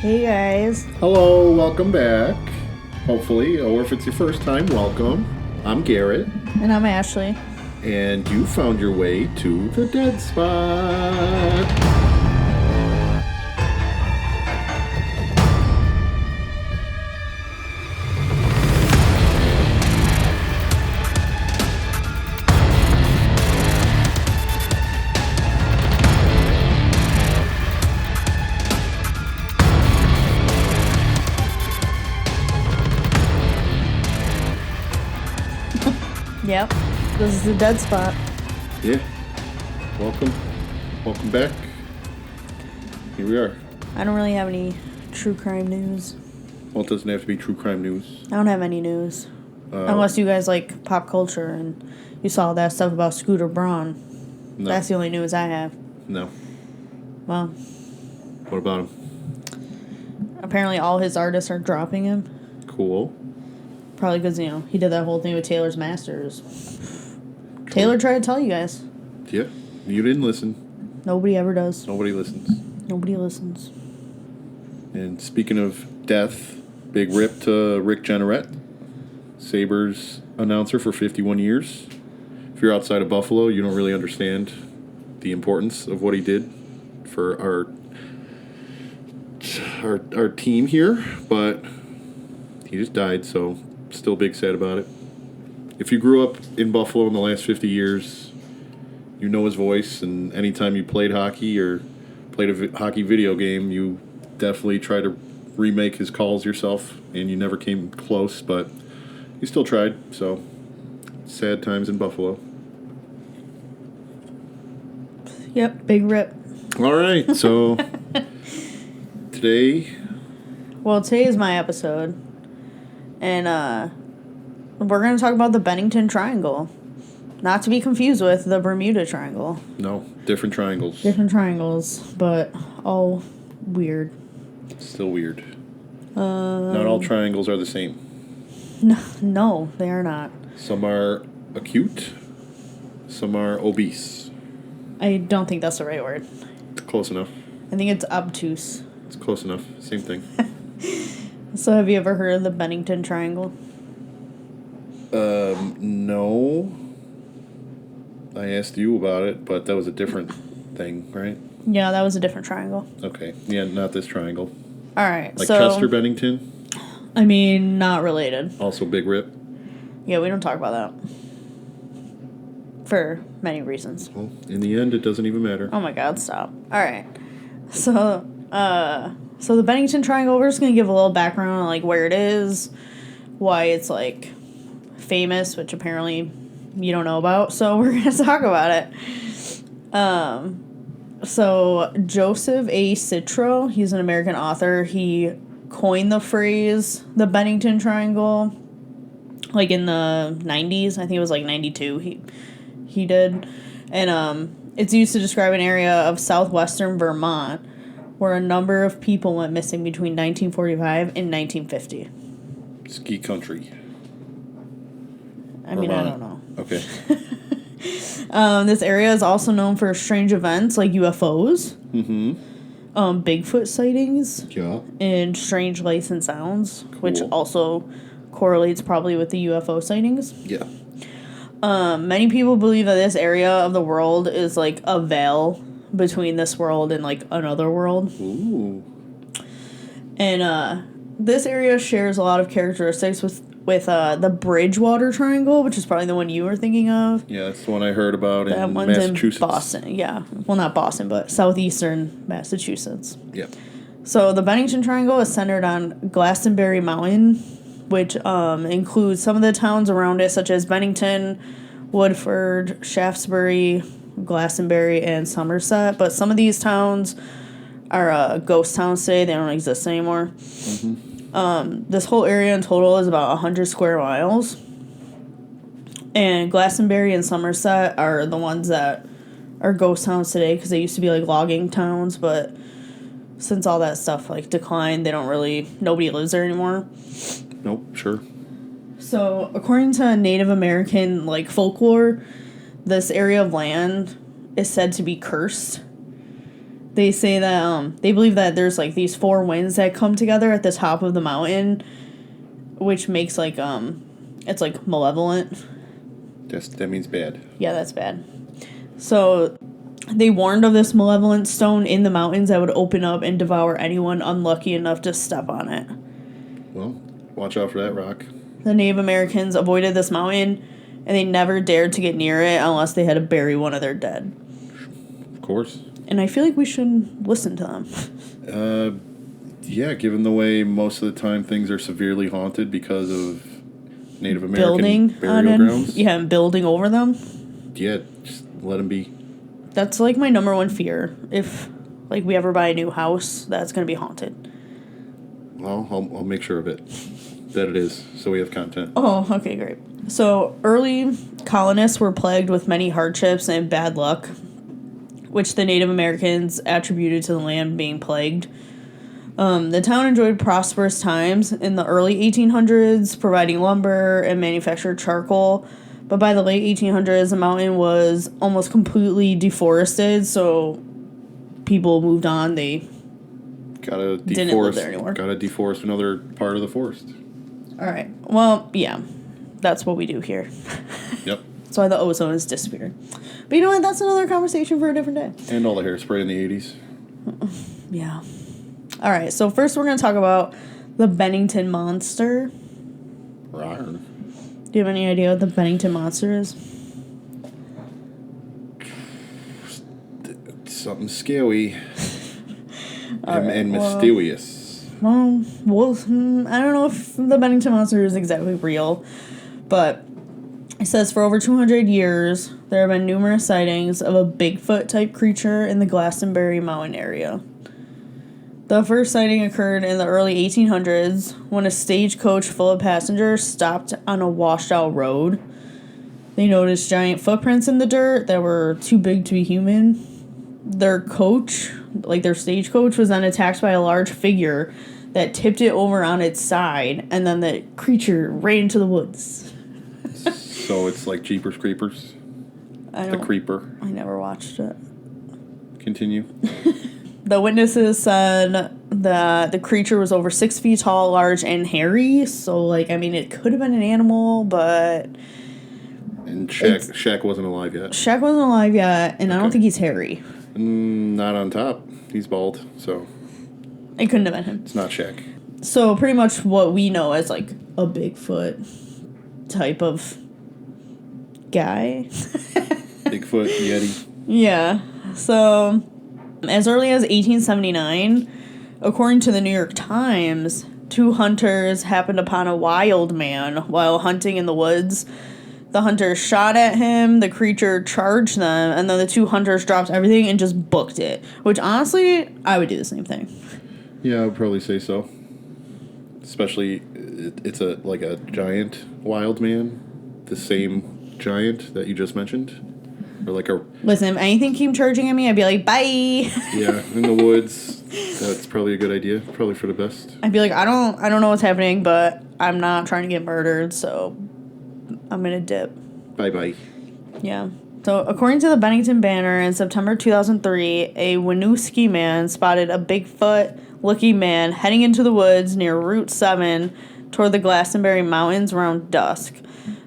Hey guys. Hello, welcome back. Hopefully, or if it's your first time, welcome. I'm Garrett, And I'm Ashley. and you found your way to the dead spot. Yep. This is the dead spot. Yeah, welcome back. Here we are. I don't really have any true crime news. Well, it doesn't have to be true crime news. I don't have any news. Unless you guys like pop culture and you saw that stuff about Scooter Braun. No. That's the only news I have. No. Well, What about him? apparently all his artists are dropping him. Cool. Probably because, he did that whole thing with Taylor's Masters. Taylor tried to tell you guys. Yeah, you didn't listen. Nobody ever does. Nobody listens. Nobody listens. And speaking of death, big rip to Rick Jeanneret, Sabres announcer for 51 years. If you're outside of Buffalo, you don't really understand the importance of what he did for our team here, but he just died, so still big sad about it. If you grew up in Buffalo in the last 50 years, you know his voice, and anytime you played hockey or played a hockey video game, you definitely try to remake his calls yourself, and you never came close, but you still tried, so sad times in Buffalo. Yep, big rip. All right, so today, Well, today is my episode. And we're going to talk about the Bennington Triangle. Not to be confused with the Bermuda Triangle. no, different triangles. Different triangles, but all weird. Still weird. Not all triangles are the same. No, they are not. Some are acute, some are obese. I don't think that's the right word. Close enough. I think it's obtuse. It's close enough. Same thing. So have you ever heard of the Bennington Triangle? No. I asked you about it, but that was a different thing, right? Yeah, that was a different triangle. Okay. Yeah, not this triangle. All right, Like so... Chester Bennington, I mean, not related. also big rip. Yeah, we don't talk about that. For many reasons. Well, in the end, it doesn't even matter. Oh my god, stop. Alright. So the Bennington Triangle, we're just gonna give a little background on like where it is, why it's like famous, which apparently you don't know about, so we're gonna talk about it. So Joseph A. Citro, he's an American author. He coined the phrase the Bennington Triangle like in the 90s. I think it was like 92 he did. And it's used to describe an area of southwestern Vermont where a number of people went missing between 1945 and 1950. Ski country. I mean, I don't know. Okay. This area is also known for strange events like UFOs, Bigfoot sightings, Yeah. and strange lights and sounds, which Cool. also correlates probably with the UFO sightings. Yeah. Many people believe that this area of the world is like a veil between this world and like another world. Ooh. And this area shares a lot of characteristics with the Bridgewater Triangle, which is probably the one you were thinking of. Yeah, that's the one I heard about That in one's Massachusetts. in Boston. Yeah. Well, not Boston, but southeastern Massachusetts. Yeah. So the Bennington Triangle is centered on Glastenbury Mountain, which includes some of the towns around it, such as Bennington, Woodford, Shaftesbury, Glastonbury, and Somerset. But some of these towns are ghost towns today. They don't exist anymore. This whole area in total is about 100 square miles. And Glastonbury and Somerset are the ones that are ghost towns today because they used to be like logging towns, but since all that stuff like declined, nobody lives there anymore. Nope, sure. So, according to Native American like folklore, this area of land is said to be cursed. they say that they believe that there's like these four winds that come together at the top of the mountain, which makes like it's like malevolent. That means bad. Yeah, that's bad. So they warned of this malevolent stone in the mountains that would open up and devour anyone unlucky enough to step on it. Well, watch out for that rock. The Native Americans avoided this mountain, and they never dared to get near it unless they had to bury one of their dead. Of course. And I feel like we should listen to them. Yeah, given the way most of the time things are severely haunted because of Native American burial grounds. Yeah, and building over them. Yeah, just let them be. That's like my number one fear. If like we ever buy a new house, that's going to be haunted. Well, I'll make sure of it. That it is, so we have content. Oh, okay, great. So early colonists were plagued with many hardships and bad luck, which the Native Americans attributed to the land being plagued. The town enjoyed prosperous times in the early 1800s, providing lumber and manufactured charcoal. But by the late 1800s, the mountain was almost completely deforested, so people moved on. They didn't live there anymore. Gotta deforest another part of the forest. All right. Well, yeah, that's what we do here. Yep. That's why the ozone is disappearing. But you know what? That's another conversation for a different day. And all the hairspray in the 80s. Yeah. All right. So first we're going to talk about the Bennington Monster. Rawr. Do you have any idea what the Bennington Monster is? Something scary. And well, mysterious. Well, I don't know if the Bennington Monster is exactly real, but it says for over 200 years, there have been numerous sightings of a Bigfoot-type creature in the Glastenbury mountain area. The first sighting occurred in the early 1800s when a stagecoach full of passengers stopped on a washed-out road. They noticed giant footprints in the dirt that were too big to be human. Their coach, like their stagecoach, was then attacked by a large figure that tipped it over on its side, and then the creature ran into the woods. So it's like Jeepers Creepers? The Creeper. I never watched it. Continue. The witnesses said that the creature was over 6 feet tall, large, and hairy. So, like, I mean, it could have been an animal, but... And Shaq wasn't alive yet. Shaq wasn't alive yet, and I don't think he's hairy. Not on top. He's bald, so... It couldn't have been him. It's not Shaq. So, pretty much what we know as, like, a Bigfoot type of guy. Bigfoot, Yeti. Yeah. So... As early as 1879, according to the New York Times, 2 hunters happened upon a wild man while hunting in the woods. The hunters shot at him, the creature charged them, and then the 2 hunters dropped everything and just booked it. Which, honestly, I would do the same thing. Yeah, I would probably say so. Especially, it's a giant wild man. The same giant that you just mentioned. Or like a... Listen, if anything came charging at me, I'd be like, bye! Yeah, in the woods. That's probably a good idea. Probably for the best. I'd be like, I don't know what's happening, but I'm not trying to get murdered, so I'm gonna dip. Bye-bye. Yeah. So, according to the Bennington Banner, in September 2003, a Winooski man spotted a Bigfoot-looking man heading into the woods near Route 7 toward the Glastenbury Mountains around dusk.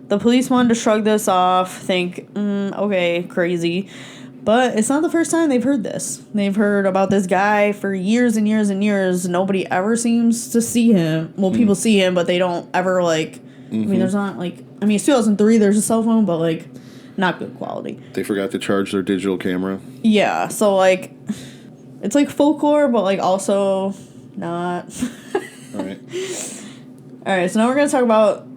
The police wanted to shrug this off, think, okay, crazy. But it's not the first time they've heard this. They've heard about this guy for years and years and years. Nobody ever seems to see him. Well, people see him, but they don't ever, like... I mean, there's not, like... I mean, it's 2003, there's a cell phone, but, like, not good quality. They forgot to charge their digital camera. Yeah, so, like... It's, like, folklore, but, like, also not. Alright. Alright, so now we're going to talk about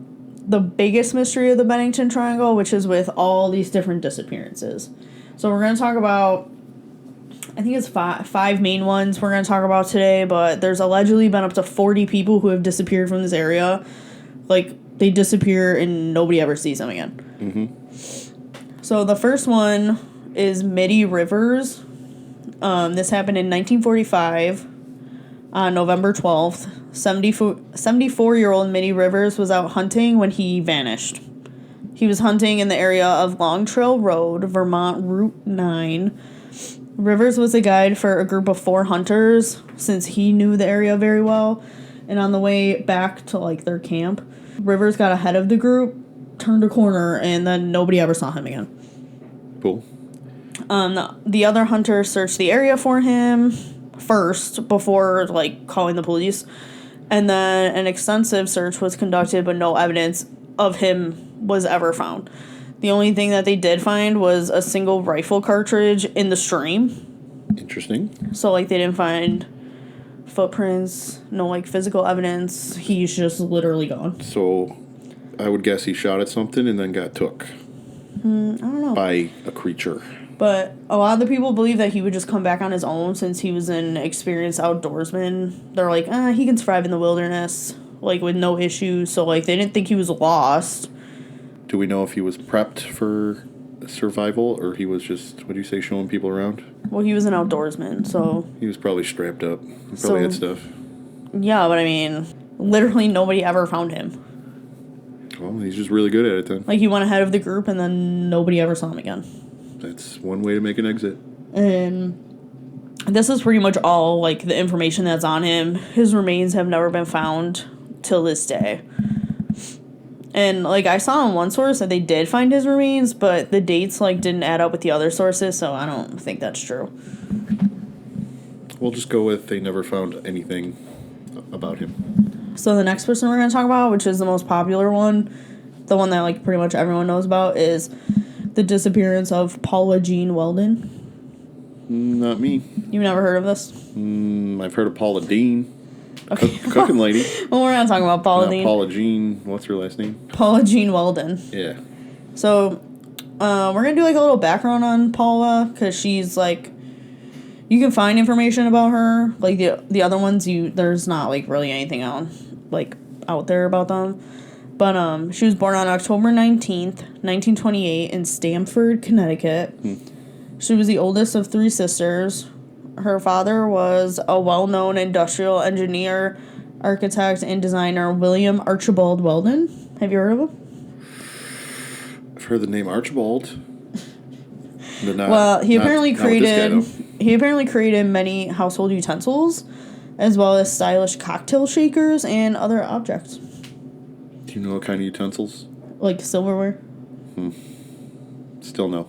the biggest mystery of the Bennington Triangle, which is with all these different disappearances. So we're going to talk about, I think it's five main ones we're going to talk about today, but there's allegedly been up to 40 people who have disappeared from this area. Like, they disappear and nobody ever sees them again. Mm-hmm. So the first one is Mitty Rivers. This happened in 1945 on November 12th. 74-year-old Mitty Rivers was out hunting when he vanished. He was hunting in the area of Long Trail Road, Vermont Route 9. Rivers was a guide for a group of 4 hunters since he knew the area very well. And on the way back to, like, their camp, Rivers got ahead of the group, turned a corner, and then nobody ever saw him again. Cool. The other hunters searched the area for him first before, like, calling the police. And then an extensive search was conducted, but no evidence of him was ever found. The only thing that they did find was a single rifle cartridge in the stream. Interesting. So, like, they didn't find footprints, no, like, physical evidence. He's just literally gone. So, I would guess he shot at something and then got took. I don't know. By a creature. But a lot of the people believe that he would just come back on his own since he was an experienced outdoorsman. They're like, he can survive in the wilderness, like, with no issues. So, like, they didn't think he was lost. Do we know if he was prepped for survival or he was just, what do you say, showing people around? Well, he was an outdoorsman, so... He was probably strapped up. He probably had stuff. Yeah, but I mean, literally nobody ever found him. Well, he's just really good at it then. Like, he went ahead of the group and then nobody ever saw him again. That's one way to make an exit. And this is pretty much all, like, the information that's on him. His remains have never been found till this day. And, like, I saw on one source that they did find his remains, but the dates, like, didn't add up with the other sources, so I don't think that's true. We'll just go with they never found anything about him. So the next person we're going to talk about, which is the most popular one, the one that, like, pretty much everyone knows about, is the disappearance of Paula Jean Welden. Not me. You've never heard of this? I've heard of Paula Dean. Okay. Cooking lady. Well, we're not talking about Paula Dean. Paula Jean. What's her last name? Paula Jean Welden. Yeah. So, we're going to do, like, a little background on Paula, because she's, like, you can find information about her. Like, the other ones, there's not, like, really anything out there about them. But, she was born on October 19th, 1928 in Stamford, Connecticut. She was the oldest of 3 sisters. Her father was a well-known industrial engineer, architect, and designer, William Archibald Welden. Have you heard of him? I've heard the name Archibald. He apparently created many household utensils, as well as stylish cocktail shakers and other objects. Do you know what kind of utensils? Like silverware. Still no.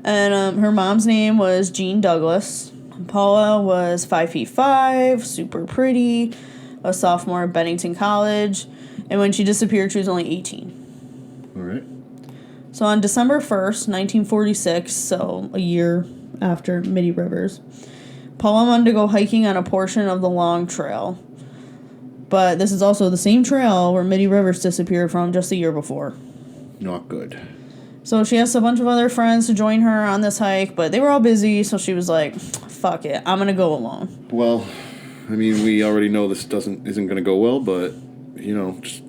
And her mom's name was Jean Douglas. Paula was 5'5", super pretty, a sophomore at Bennington College, and when she disappeared, she was only 18. All right. So on December 1st, 1946, so a year after Mitty Rivers, Paula wanted to go hiking on a portion of the Long Trail. But this is also the same trail where Mitty Rivers disappeared from just a year before. Not good. So she asked a bunch of other friends to join her on this hike, but they were all busy, so she was like, fuck it, I'm going to go alone. Well, I mean, we already know this isn't going to go well, but, you know, just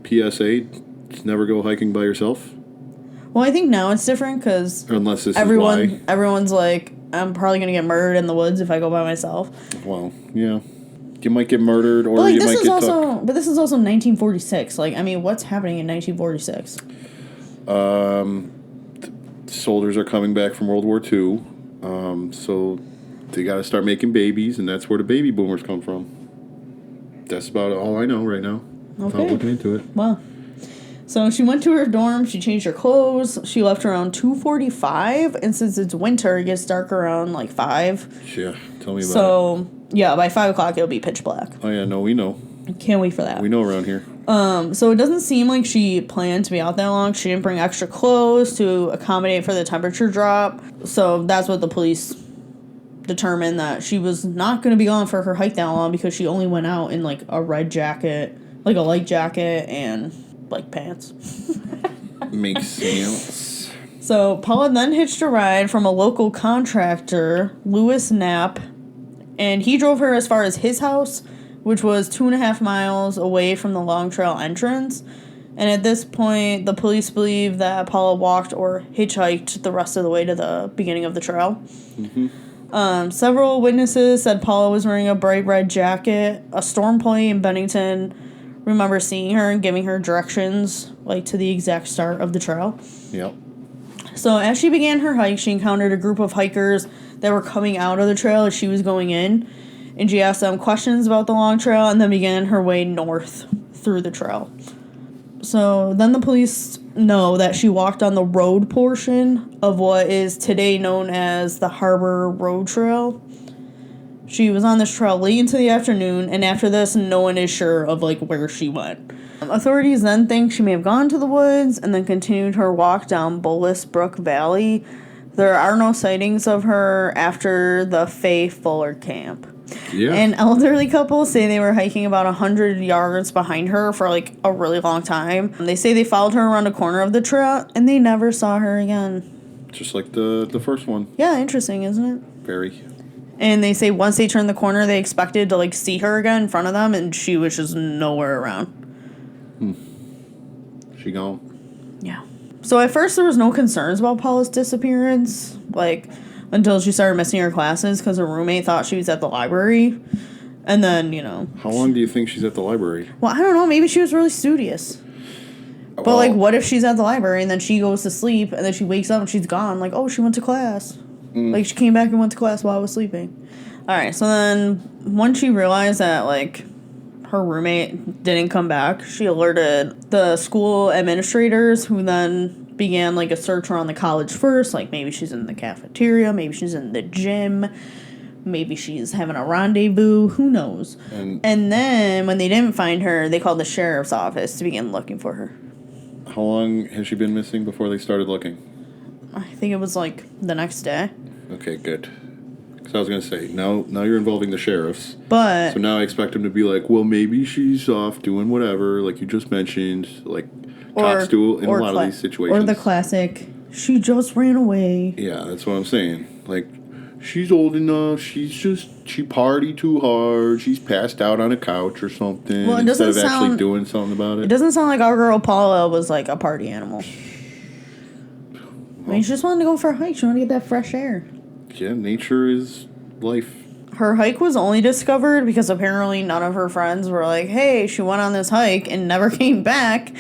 PSA, just never go hiking by yourself. Well, I think now it's different, because everyone's like, I'm probably going to get murdered in the woods if I go by myself. Well, yeah. You might get murdered, or like, you might get tucked. But this is also 1946. Like, I mean, what's happening in 1946? Soldiers are coming back from World War II, so they got to start making babies, and that's where the baby boomers come from. That's about all I know right now. Okay. Without looking into it. Well, so she went to her dorm, she changed her clothes, she left around 2:45, and since it's winter, it gets dark around, like, 5. Yeah, tell me about it. So, yeah, by 5 o'clock, it'll be pitch black. Oh, yeah, no, we know. Can't wait for that. We know around here. So it doesn't seem like she planned to be out that long. She didn't bring extra clothes to accommodate for the temperature drop. So that's what the police determined, that she was not going to be gone for her hike that long because she only went out in, like, a red jacket, like a light jacket, and, like, pants. Makes sense. So Paula then hitched a ride from a local contractor, Lewis Knapp, and he drove her as far as his house, which was 2.5 miles away from the Long Trail entrance. And at this point, the police believe that Paula walked or hitchhiked the rest of the way to the beginning of the trail. Several witnesses said Paula was wearing a bright red jacket. A storm employee in Bennington remembers seeing her and giving her directions, like, to the exact start of the trail. Yep. So as she began her hike, she encountered a group of hikers that were coming out of the trail as she was going in. And she asked them questions about the long trail and then began her way north through the trail. So then the police know that she walked on the road portion of what is today known as the Harbor Road Trail. She was on this trail late into the afternoon, and after this, no one is sure of, like, where she went. Authorities then think she may have gone to the woods and then continued her walk down Bullis Brook Valley. There are no sightings of her after the Faye Fuller camp. Yeah. An elderly couple say they were hiking about 100 yards behind her for, like, a really long time. They say they followed her around a corner of the trail, and they never saw her again. Just like the first one. Yeah, interesting, isn't it? Very. And they say once they turned the corner, they expected to, like, see her again in front of them, and she was just nowhere around. She gone. Yeah. So at first there was no concerns about Paula's disappearance, like, until she started missing her classes because her roommate thought she was at the library. And then, you know. How long do you think she's at the library? Well, I don't know. Maybe she was really studious. But, Well, like, what if she's at the library and then she goes to sleep and then she wakes up and she's gone? Like, oh, she went to class. Like, she came back and went to class while I was sleeping. All right, so then once she realized that, like, her roommate didn't come back, she alerted the school administrators, who then began, like, a search around the college first. Like, maybe she's in the cafeteria, maybe she's in the gym, maybe she's having a rendezvous, who knows. And then when they didn't find her, they called the sheriff's office to begin looking for her. How long has she been missing before they started looking? I think it was, like, the next day. Okay, good. Because I was going to say, now you're involving the sheriffs. But So now I expect them to be like, well, maybe she's off doing whatever, like you just mentioned, like cops do in a lot of these situations. Or the classic, she just ran away. Yeah, that's what I'm saying. Like, she's old enough, she partied too hard, she's passed out on a couch or something, Well, it instead of doesn't actually sound- doing something about It it. doesn't sound like our girl Paula was, like, a party animal. I mean, she just wanted to go for a hike. She wanted to get that fresh air. Yeah, nature is life. Her hike was only discovered because apparently none of her friends were like, hey, she went on this hike and never came back.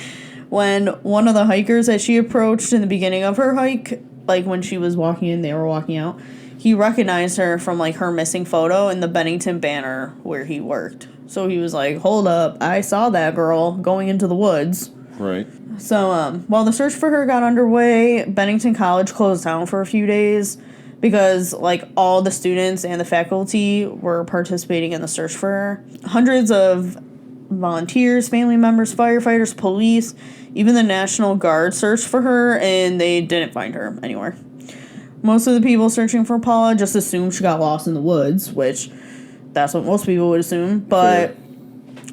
When one of the hikers that she approached in the beginning of her hike, like when she was walking in, they were walking out, he recognized her from, like, her missing photo in the Bennington banner where he worked. So he was like, hold up, I saw that girl going into the woods. Right. So, while the search for her got underway, Bennington College closed down for a few days because, like, all the students and the faculty were participating in the search for her. Hundreds of volunteers, family members, firefighters, police, even the National Guard searched for her, and they didn't find her anywhere. Most of the people searching for Paula just assumed she got lost in the woods, which that's what most people would assume. But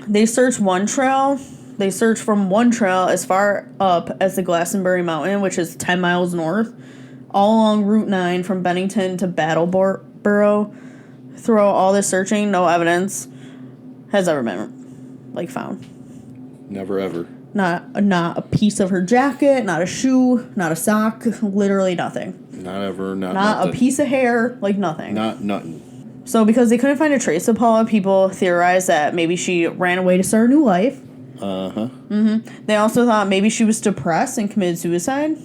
they searched one trail. They searched from one trail as far up as the Glastenbury Mountain, which is 10 miles north, all along Route 9 from Bennington to Brattleboro. Throughout all this searching, no evidence has ever been, like, found. Never ever. Not a piece of her jacket, not a shoe, not a sock, literally nothing. Not ever, not Not nothing. a piece of hair, like nothing. Not nothing. So because they couldn't find a trace of Paula, people theorized that maybe she ran away to start a new life. Uh-huh. They also thought maybe she was depressed and committed suicide.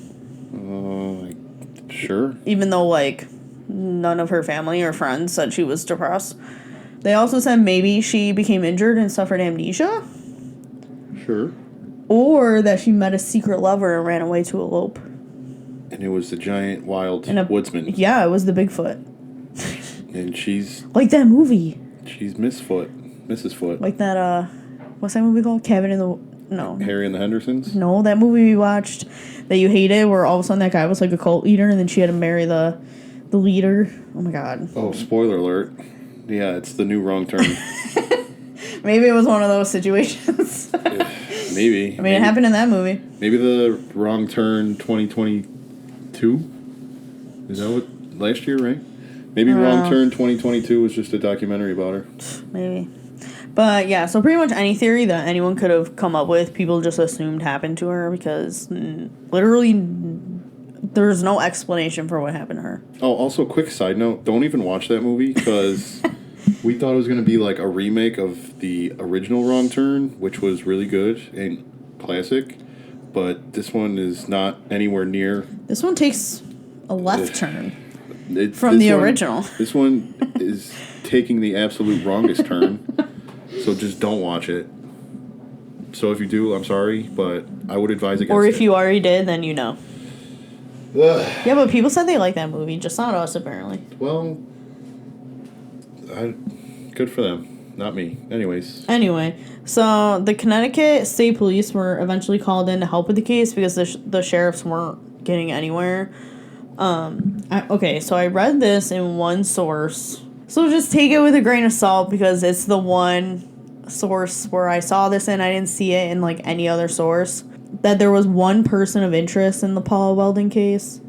Sure. Even though, like, none of her family or friends said she was depressed. They also said maybe she became injured and suffered amnesia. Sure. Or that she met a secret lover and ran away to elope. And it was the giant wild woodsman. Yeah, it was the Bigfoot. And she's Like that movie. Mrs. Foot. Like that, what's that movie called? Cabin in the... No. Harry and the Hendersons? No, that movie we watched that you hated, where all of a sudden that guy was like a cult leader and then she had to marry the leader. Oh my god. Oh, spoiler alert. Yeah, it's the new Wrong Turn. Maybe it was one of those situations. Maybe. I mean, it happened in that movie. Maybe the Wrong Turn 2022? Is that what... Last year, right? Maybe Wrong Turn 2022 was just a documentary about her. Maybe. But yeah, so pretty much any theory that anyone could have come up with, people just assumed happened to her because literally there's no explanation for what happened to her. Oh, also, quick side note, don't even watch that movie because we thought it was going to be like a remake of the original Wrong Turn, which was really good and classic. but this one is not anywhere near. This one takes a left turn This from the one- original. This one is taking the absolute wrongest turn, so just don't watch it. So if you do, I'm sorry, but I would advise against it. Or if you already did, then you know. Ugh. Yeah, but people said they like that movie, just not us, apparently. Well, good for them. Not me. Anyway, so the Connecticut State Police were eventually called in to help with the case because the sheriffs weren't getting anywhere. Okay, so I read this in one source. So just take it with a grain of salt because it's the one source where I saw this in. I didn't see it in like any other source. That there was one person of interest in the Paula Welden case.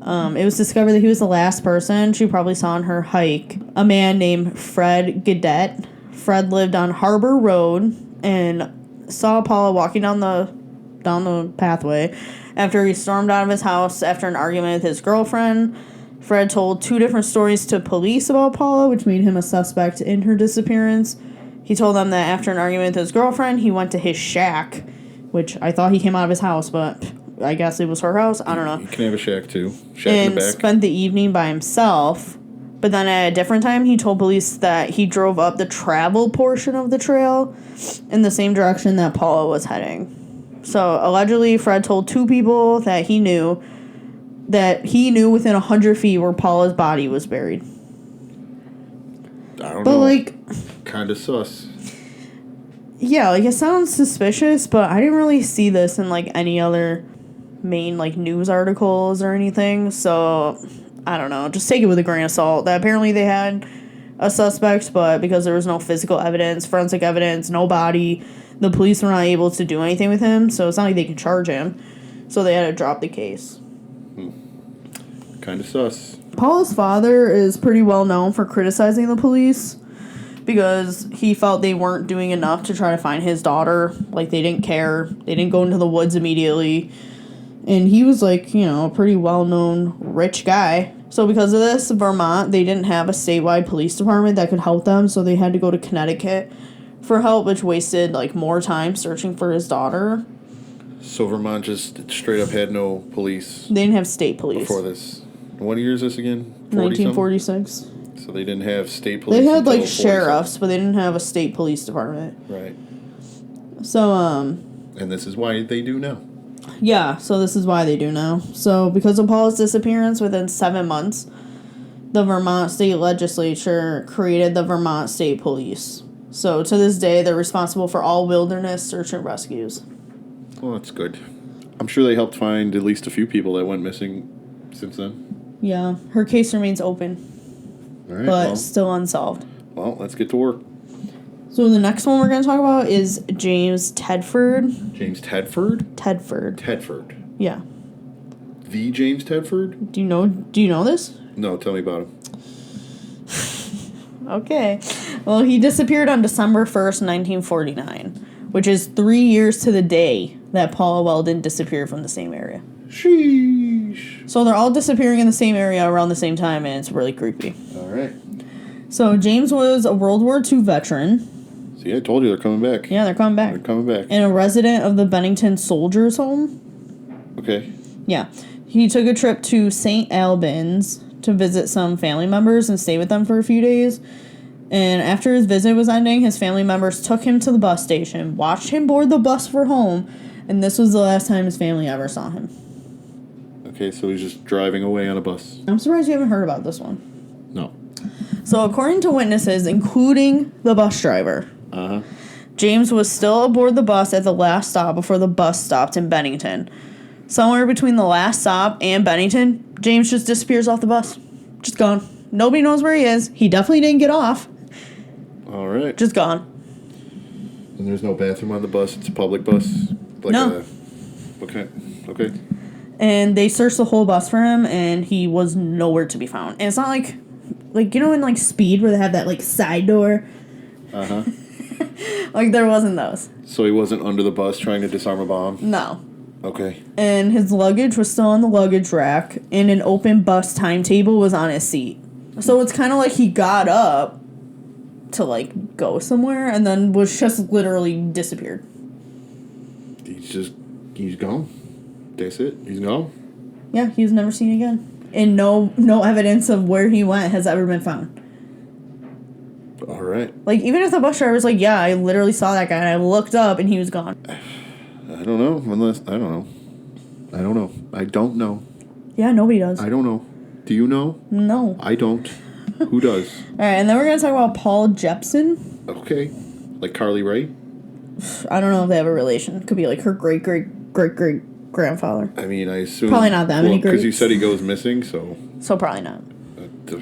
It was discovered that he was the last person she probably saw on her hike. A man named Fred Gadet. Fred lived on Harbor Road and saw Paula walking down the pathway after he stormed out of his house after an argument with his girlfriend. Fred told 2 different stories to police about Paula, which made him a suspect in her disappearance. He told them that after an argument with his girlfriend, he went to his shack, which I thought he came out of his house, but I guess it was her house. I don't know. You can have a shack too. Shack in the back. Spent the evening by himself. But then at a different time, he told police that he drove up the travel portion of the trail in the same direction that Paula was heading. So allegedly, Fred told 2 people that he knew within 100 feet where Paula's body was buried. I don't know. But like, kind of sus. yeah, like it sounds suspicious, but I didn't really see this in like any other main like news articles or anything. So I don't know. Just take it with a grain of salt. That apparently they had a suspect, but because there was no physical evidence, forensic evidence, no body, the police were not able to do anything with him. So it's not like they can charge him. So they had to drop the case. Kind of sus. Paula's father is pretty well known for criticizing the police because he felt they weren't doing enough to try to find his daughter. Like, they didn't care. They didn't go into the woods immediately. And he was, like, you know, a pretty well-known rich guy. So because of this, Vermont, they didn't have a statewide police department that could help them, so they had to go to Connecticut for help, which wasted, like, more time searching for his daughter. So Vermont just straight up had no police. They didn't have state police. Before this. What year is this again? 1946. So they didn't have state police. They had, like, 40-something. sheriffs, but they didn't have a state police department. Right. So, And this is why they do now. yeah, so this is why they do now. So, because of Paula's disappearance within 7 months, the Vermont State Legislature created the Vermont State Police. So, to this day, they're responsible for all wilderness search and rescues. Well, that's good. I'm sure they helped find at least a few people that went missing since then. Yeah, her case remains open, All right, but still unsolved. Well, let's get to work. So, the next one we're going to talk about is James Tedford. James Tedford? Tedford. Tedford. Yeah. The James Tedford? Do you know this? No, tell me about him. Okay. Well, he disappeared on December 1st, 1949, which is 3 years to the day that Paula Welden disappeared from the same area. Sheesh. So they're all disappearing in the same area around the same time, and it's really creepy. All right. So James was a World War II veteran. See, I told you they're coming back. Yeah, they're coming back. They're coming back. And a resident of the Bennington Soldiers' Home. Okay. Yeah. He took a trip to St. Albans to visit some family members and stay with them for a few days. And after his visit was ending, his family members took him to the bus station, watched him board the bus for home, and this was the last time his family ever saw him. Okay, so he's just driving away on a bus. I'm surprised you haven't heard about this one. No. So according to witnesses, including the bus driver, James was still aboard the bus at the last stop before the bus stopped in Bennington. Somewhere between the last stop and Bennington, James just disappears off the bus. Just gone. Nobody knows where he is. He definitely didn't get off. All right. Just gone. And there's no bathroom on the bus. It's a public bus. Like No. Okay. Okay. And they searched the whole bus for him, and he was nowhere to be found. And it's not like you know in like Speed where they have that like side door. Like there wasn't those. So he wasn't under the bus trying to disarm a bomb? No. Okay. And his luggage was still on the luggage rack, and an open bus timetable was on his seat. So it's kind of like he got up to like go somewhere, and then was just literally disappeared. He's just He's gone. That's it. He's gone. Yeah, he was never seen again. And no evidence of where he went has ever been found. All right. Like, even if the bus driver was like, yeah, I literally saw that guy, and I looked up, and he was gone. I don't know. I don't know. I don't know. Yeah, nobody does. I don't know. Do you know? No. I don't. Who does? All right, and then we're going to talk about Paul Jepson. Okay. Like Carly Rae? I don't know if they have a relation. Could be like her great-great-great-great-grandfather. I mean, I assume... Probably not that many greats. Because you said he goes missing, so... So probably not.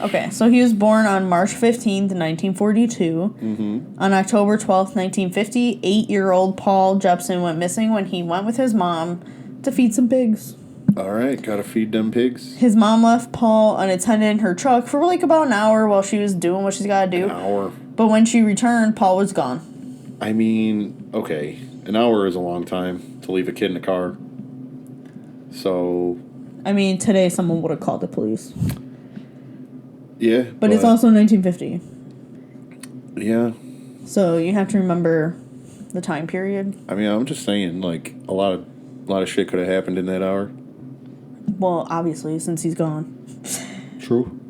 Okay, so he was born on March 15th, 1942. Mm-hmm. On October 12th, 1950, 8-year-old Paul Jepson went missing when he went with his mom to feed some pigs. All right, gotta feed them pigs. His mom left Paul unattended in her truck for like about an hour while she was doing what she's gotta do. An hour. But when she returned, Paul was gone. I mean, okay, an hour is a long time to leave a kid in a car. So... I mean, today someone would have called the police. Yeah, but it's also 1950. Yeah. So you have to remember the time period. I mean, I'm just saying, like, a lot of shit could have happened in that hour. Well, obviously, since he's gone. True.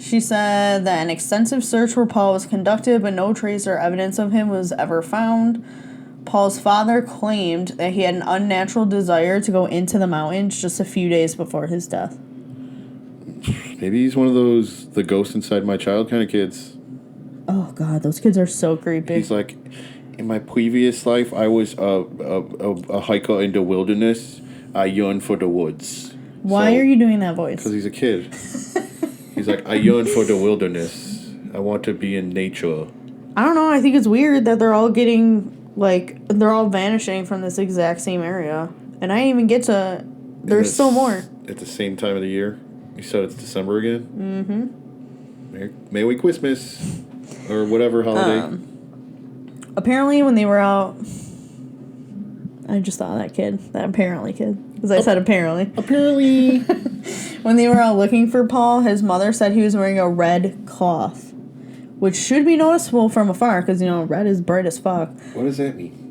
She said that an extensive search for Paul was conducted, but no trace or evidence of him was ever found. Paul's father claimed that he had an unnatural desire to go into the mountains just a few days before his death. Maybe he's one of those the ghost inside my child kind of kids. Oh God, those kids are so creepy. He's like, in my previous life, I was a hiker in the wilderness. I yearn for the woods. Why are you doing that voice? Because he's a kid. He's like, I yearn for the wilderness. I want to be in nature. I don't know. I think it's weird that they're all they're all vanishing from this exact same area, and I didn't even get to. There's still more. At the same time of the year. You said it's December again? Mm-hmm. Merry Christmas. Or whatever holiday. Apparently when they were out... I just thought of that kid. That apparently kid. Because I said apparently. Apparently. When they were out looking for Paul, his mother said he was wearing a red cloth. Which should be noticeable from afar, because, red is bright as fuck. What does that mean?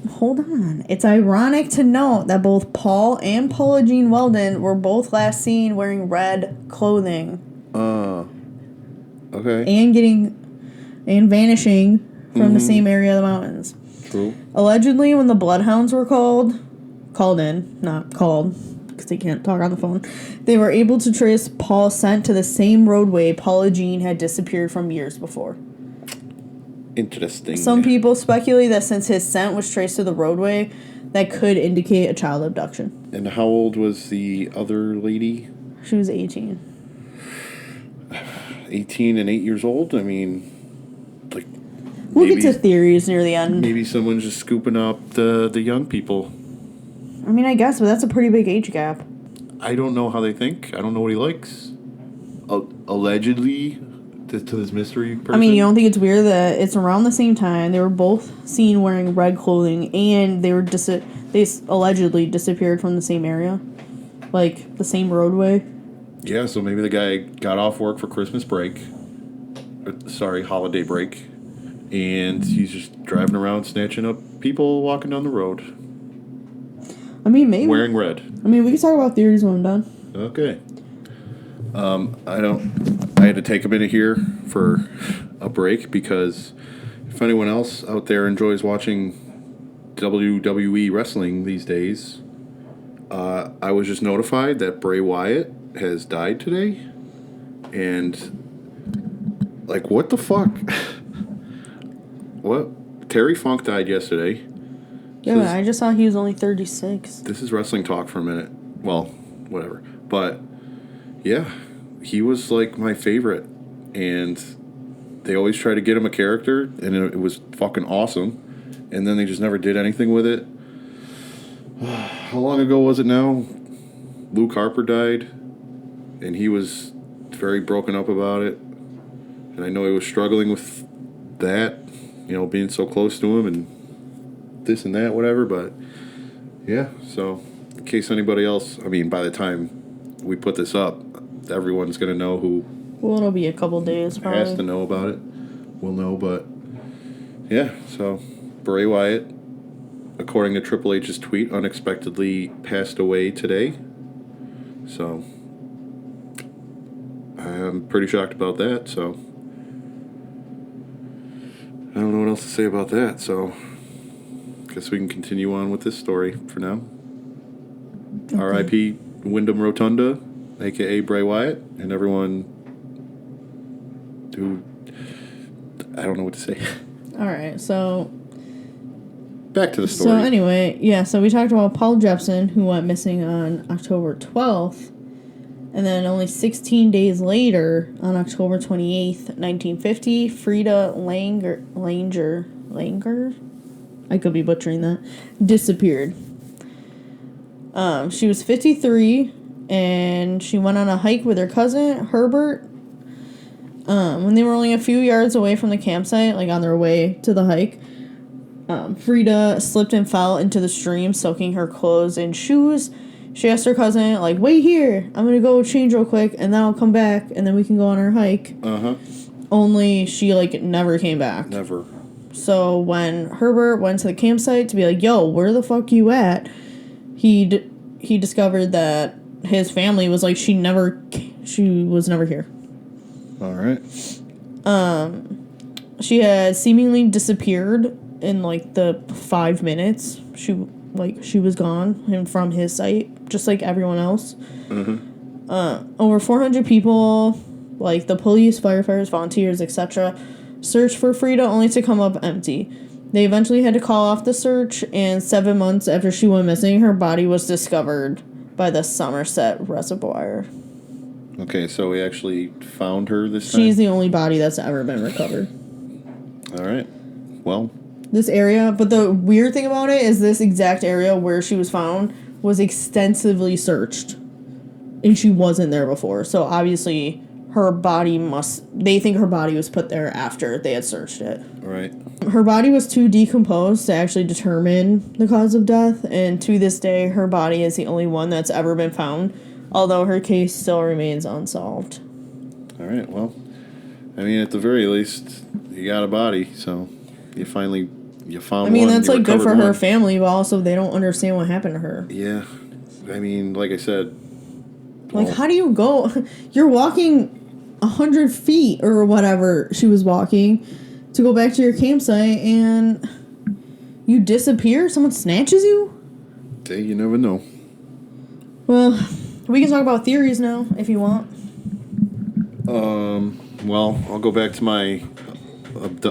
Hold on. It's ironic to note that both Paul and Paula Jean Welden were both last seen wearing red clothing. Okay. And vanishing from the same area of the mountains. True. Allegedly, when the bloodhounds were called in, not called, because they can't talk on the phone, they were able to trace Paul's scent to the same roadway Paula Jean had disappeared from years before. Interesting. Some people speculate that since his scent was traced to the roadway, that could indicate a child abduction. And how old was the other lady? She was 18. 18 and 8 years old? I mean, like... We'll get to theories near the end. Maybe someone's just scooping up the young people. I mean, I guess, but that's a pretty big age gap. I don't know how they think. I don't know what he likes. Allegedly... to this mystery person. I mean, you don't think it's weird that it's around the same time they were both seen wearing red clothing and they allegedly disappeared from the same area, like the same roadway. Yeah, so maybe the guy got off work for Christmas break, holiday break, and he's just driving around snatching up people walking down the road. I mean, maybe wearing red. I mean, we can talk about theories when I'm done. Okay. I had to take a minute here for a break because if anyone else out there enjoys watching WWE wrestling these days, I was just notified that Bray Wyatt has died today. And, like, what the fuck? What? Terry Funk died yesterday. Yeah, but I just saw he was only 36. This is wrestling talk for a minute. Well, whatever. But, yeah. He was, like, my favorite, and they always try to get him a character, and it was fucking awesome, and then they just never did anything with it. How long ago was it now? Luke Harper died, and he was very broken up about it, and I know he was struggling with that, being so close to him, and this and that, whatever, but, yeah, so, in case anybody else, I mean, by the time we put this up, everyone's going to know who... Well, it'll be a couple days, probably. Has to know about it. We'll know, but... Yeah, so... Bray Wyatt. according to Triple H's tweet, unexpectedly passed away today. So I'm pretty shocked about that. So I don't know what else to say about that. So guess we can continue on with this story for now. Okay. R.I.P. Wyndham Rotunda, a.k.a. Bray Wyatt, and everyone who... I don't know what to say. All right, so... Back to the story. So anyway, yeah, so we talked about Paul Jepson, who went missing on October 12th, and then only 16 days later, on October 28th, 1950, Frieda Langer, I could be butchering that, disappeared. She was 53, and she went on a hike with her cousin, Herbert. When they were only a few yards away from the campsite, like on their way to the hike, Frieda slipped and fell into the stream, soaking her clothes and shoes. She asked her cousin, like, wait here, I'm gonna go change real quick, and then I'll come back, and then we can go on our hike. Only she, like, never came back. Never. So when Herbert went to the campsite to be like, yo, where the fuck you at? He discovered that his family was like, she was never here. All right. She had seemingly disappeared in like the 5 minutes. She was gone from his sight, just like everyone else. Over 400 people, like the police, firefighters, volunteers, etc., searched for Frieda only to come up empty. They eventually had to call off the search, and 7 months after she went missing, her body was discovered by the Somerset Reservoir. Okay, so we actually found her this time? She's the only body that's ever been recovered. All right. Well. This area, but the weird thing about it is this exact area where she was found was extensively searched. And she wasn't there before. So obviously they think her body was put there after they had searched it. Right. Her body was too decomposed to actually determine the cause of death. And to this day, her body is the only one that's ever been found. Although her case still remains unsolved. All right, well, I mean, at the very least, you got a body, so you found one. I mean, that's, like, good for her family, but also they don't understand what happened to her. Yeah. I mean, like I said... Like, how do you go... You're walking 100 feet or whatever she was walking to go back to your campsite, and you disappear? Someone snatches you? Hey, you never know. Well... We can talk about theories now, if you want. Well, I'll go back to my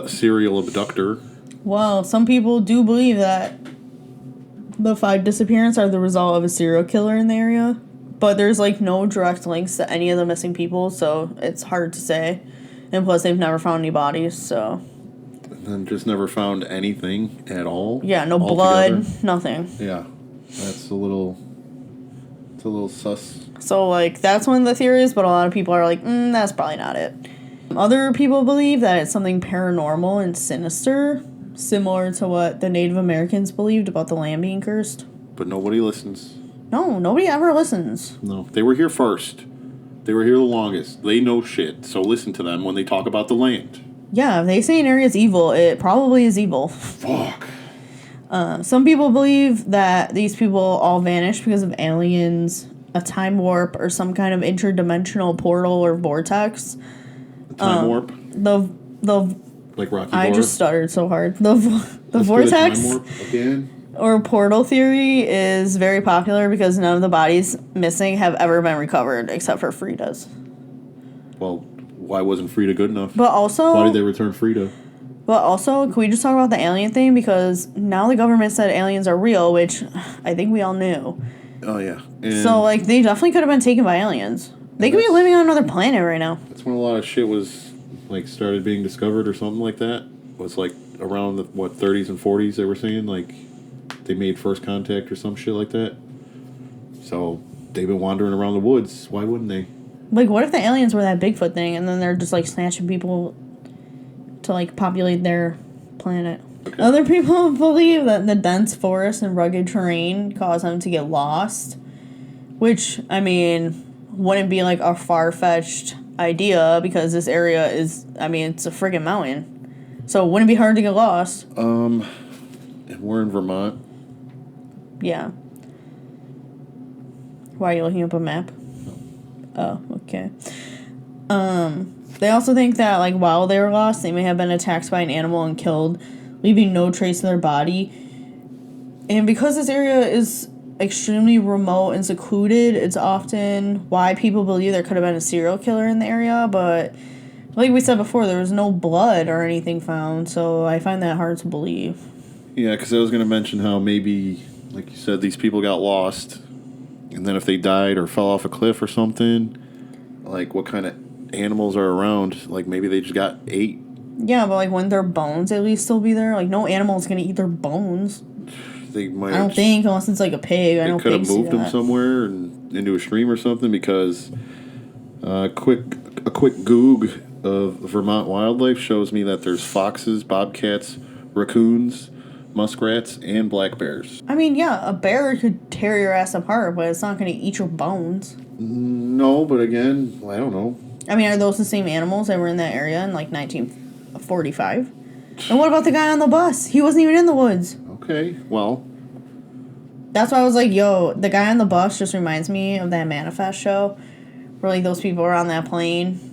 serial abductor. Well, some people do believe that the 5 disappearances are the result of a serial killer in the area. But there's, like, no direct links to any of the missing people, so it's hard to say. And plus, they've never found any bodies, so... And then just never found anything at all? Yeah, no blood, nothing. Yeah, that's a little sus. So, like, that's one of the theories, but a lot of people are like, that's probably not it. Other people believe that it's something paranormal and sinister, similar to what the Native Americans believed about the land being cursed. But nobody listens. No, nobody ever listens. No, they were here first. They were here the longest. They know shit, so listen to them when they talk about the land. Yeah, if they say an area is evil, it probably is evil. Fuck. Some people believe that these people all vanished because of aliens, a time warp, or some kind of interdimensional portal or vortex. Time warp? The like Rocky I Horror? just stuttered so hard. The vortex time warp again? Or portal theory is very popular because none of the bodies missing have ever been recovered except for Frieda's. Well, why wasn't Frieda good enough? But also... Why did they return Frieda? But also, can we just talk about the alien thing? Because now the government said aliens are real, which I think we all knew. Oh, yeah. So, like, they definitely could have been taken by aliens. They could be living on another planet right now. That's when a lot of shit was, like, started being discovered or something like that. It was, like, around the, 30s and 40s they were saying, like, they made first contact or some shit like that. So, they've been wandering around the woods. Why wouldn't they? Like, what if the aliens were that Bigfoot thing, and then they're just, like, snatching people to, like, populate their planet? Okay. Other people believe that the dense forest and rugged terrain cause them to get lost, which, I mean, wouldn't be, like, a far-fetched idea, because this area is, I mean, it's a friggin' mountain. So it wouldn't be hard to get lost. And we're in Vermont. Yeah. Why are you looking up a map? Oh, okay. They also think that, like, while they were lost, they may have been attacked by an animal and killed, leaving no trace of their body. And because this area is extremely remote and secluded, it's often why people believe there could have been a serial killer in the area, but like we said before, there was no blood or anything found, so I find that hard to believe. Yeah, because I was going to mention how maybe, like you said, these people got lost, and then if they died or fell off a cliff or something, like what kind of animals are around? Like maybe they just got ate. Yeah, but like wouldn't their bones at least still be there? Like no animal's gonna eat their bones. They might. I don't think, unless it's like a pig. I don't think. They could have moved them somewhere and into a stream or something, because a quick Goog of Vermont wildlife shows me that there's foxes, bobcats, raccoons, muskrats, and black bears. I mean, yeah, a bear could tear your ass apart, but it's not going to eat your bones. No, but again, I don't know. I mean, are those the same animals that were in that area in like 1945? And what about the guy on the bus? He wasn't even in the woods. Okay, well. That's why I was like, yo, the guy on the bus just reminds me of that Manifest show where like those people are on that plane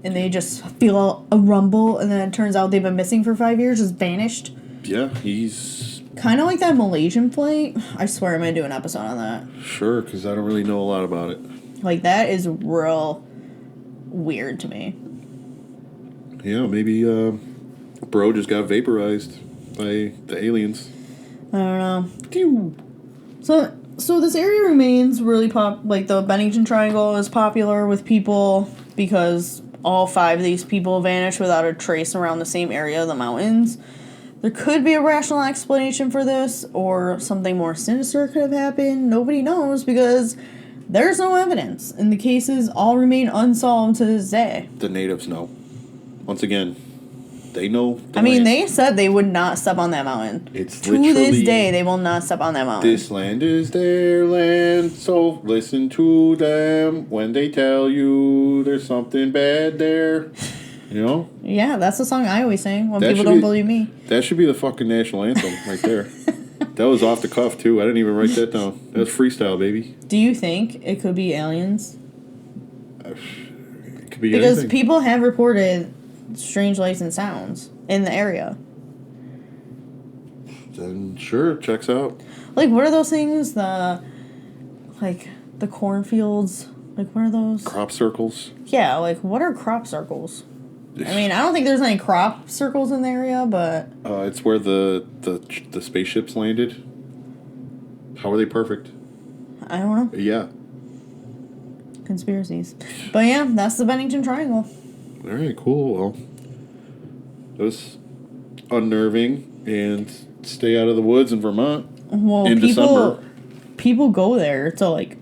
and they just feel a rumble, and then it turns out they've been missing for 5 years, just vanished. Yeah, he's... kind of like that Malaysian flight. I swear I'm going to do an episode on that. Sure, because I don't really know a lot about it. Like, that is real weird to me. Yeah, maybe bro just got vaporized by the aliens. I don't know. So this area remains really like the Bennington Triangle is popular with people because all 5 of these people vanished without a trace around the same area of the mountains. There could be a rational explanation for this, or something more sinister could have happened. Nobody knows because there's no evidence, and the cases all remain unsolved to this day. The natives know. Once again, they know. They said they would not step on that mountain. It's to this day, they will not step on that mountain. This land is their land, so listen to them when they tell you there's something bad there. You know? Yeah, that's the song I always sing when people don't believe me. That should be the fucking national anthem right there. That was off the cuff, too. I didn't even write that down. That was freestyle, baby. Do you think it could be aliens? It could be because anything. People have reported strange lights and sounds in the area. Then sure, checks out. Like, what are those things? The cornfields? Like, what are those? Crop circles? Yeah, like, what are crop circles? I mean, I don't think there's any crop circles in the area, but... it's where the spaceships landed. How are they perfect? I don't know. Yeah. Conspiracies. But yeah, that's the Bennington Triangle. All right, cool. Well, it was unnerving, and stay out of the woods in Vermont in December. People go there to, like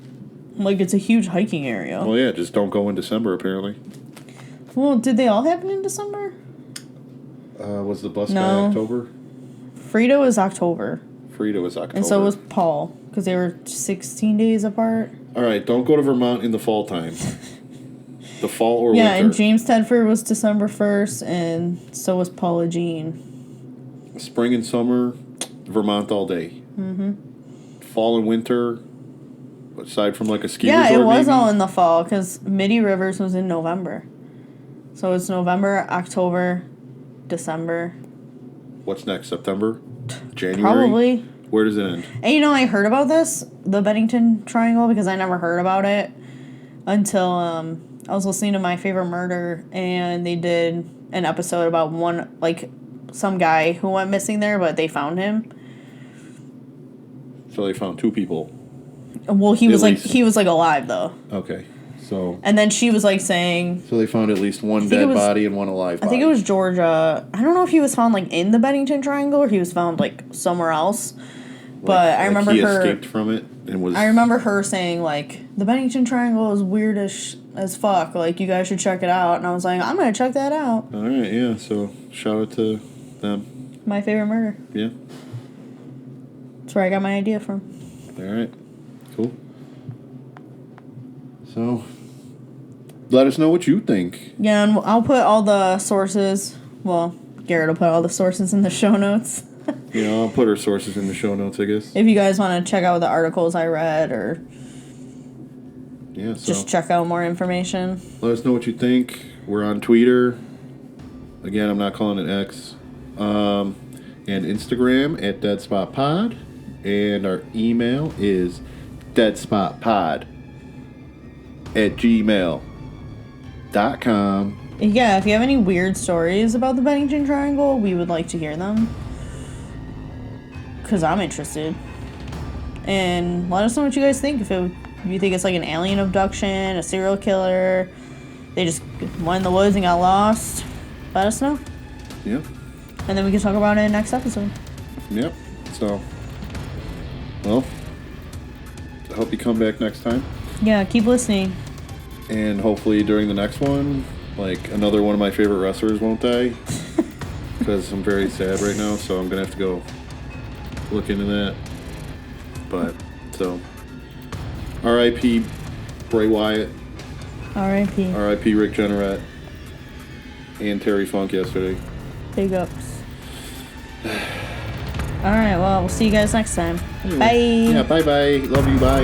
it's a huge hiking area. Well, yeah, just don't go in December, apparently. Well, did they all happen in December? Was the bus guy October? Frieda was October. Frieda was October. And so was Paul, because they were 16 days apart. All right, don't go to Vermont in the fall time. The fall or winter. Yeah, and James Tedford was December 1st, and so was Paula Jean. Spring and summer, Vermont all day. Mm-hmm. Fall and winter, aside from like a ski resort. Yeah, it was maybe? all in the fall, because Midi Rivers was in November. So it's November, October, December. What's next? September? January? Probably. Where does it end? And I heard about this, the Bennington Triangle, because I never heard about it until I was listening to My Favorite Murder, and they did an episode about some guy who went missing there, but they found him. So they found 2 people. Well, he was alive though. Okay. So. And then she was saying. So they found at least one dead body and one alive body. I think it was Georgia. I don't know if he was found in the Bennington Triangle or he was found somewhere else. But I remember he her escaped from it and was. I remember her saying the Bennington Triangle is weird as fuck. You guys should check it out. And I was like, I'm gonna check that out. All right, yeah. So shout out to them. My Favorite Murder. Yeah. That's where I got my idea from. All right. Cool. So, let us know what you think. Yeah, and I'll put all the sources. Well, Garrett will put all the sources in the show notes. I'll put her sources in the show notes, I guess. If you guys want to check out the articles I read or yeah, so just check out more information. Let us know what you think. We're on Twitter. Again, I'm not calling it X. And Instagram at DeadSpotPod. And our email is deadspotpod@gmail.com. Yeah, if you have any weird stories about the Bennington Triangle, we would like to hear them. Because I'm interested. And let us know what you guys think. If you think it's like an alien abduction, a serial killer, they just went in the woods and got lost, let us know. Yep. And then we can talk about it in the next episode. Yep. So, well, I hope you come back next time. Yeah, keep listening. And hopefully during the next one, like, another one of my favorite wrestlers won't die. Because I'm very sad right now, so I'm going to have to go look into that. But, so, R.I.P. Bray Wyatt. R.I.P. R.I.P. Rick Jenneret. And Terry Funk yesterday. Big ups. Alright, well, we'll see you guys next time. Bye. Yeah, bye-bye. Love you, bye.